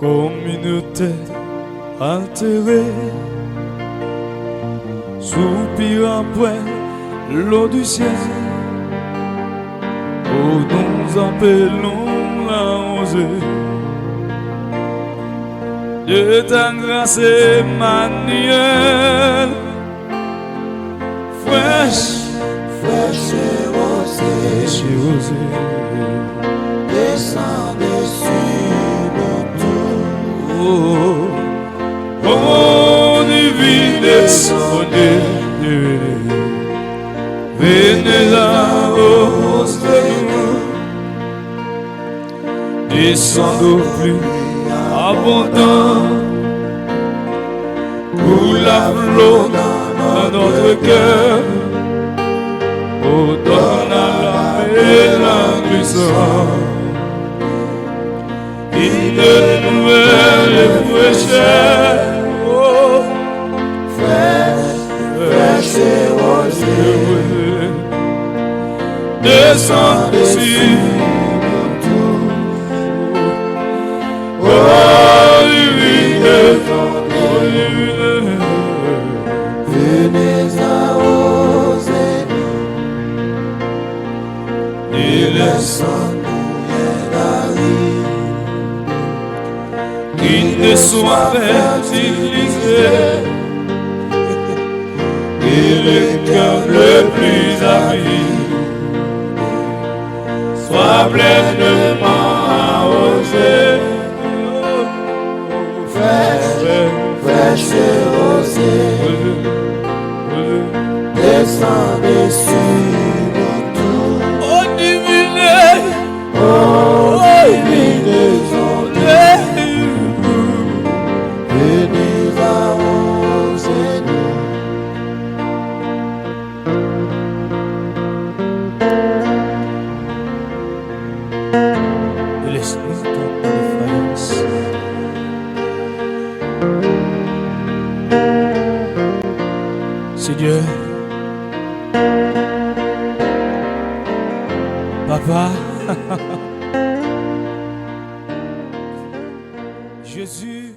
communauté altérée, soupir après l'eau du ciel, où nous appelons la rosée. De ta grâce Emmanuel, fraîche et rosée, descendez sur nous tous. Oh, divine descendez, venez la rose de nous, descendez au plus abondant, pour la flot dans notre cœur, oh, donne à l'âme et la puissance, une nouvelle fraîcheur, oh, fraîche et rosée, descendez sur venez arroser et laissons-nous aller. Qu'il ne soit fertilisé et le cœur le plus avide soit pleinement arrosé. Fraîche et rosée, descendez sur nous tous. Oh divine, Oh divine, venez arroser nous. Laisse-nous tomber de faïence. Seigneur, Papa, Jésus.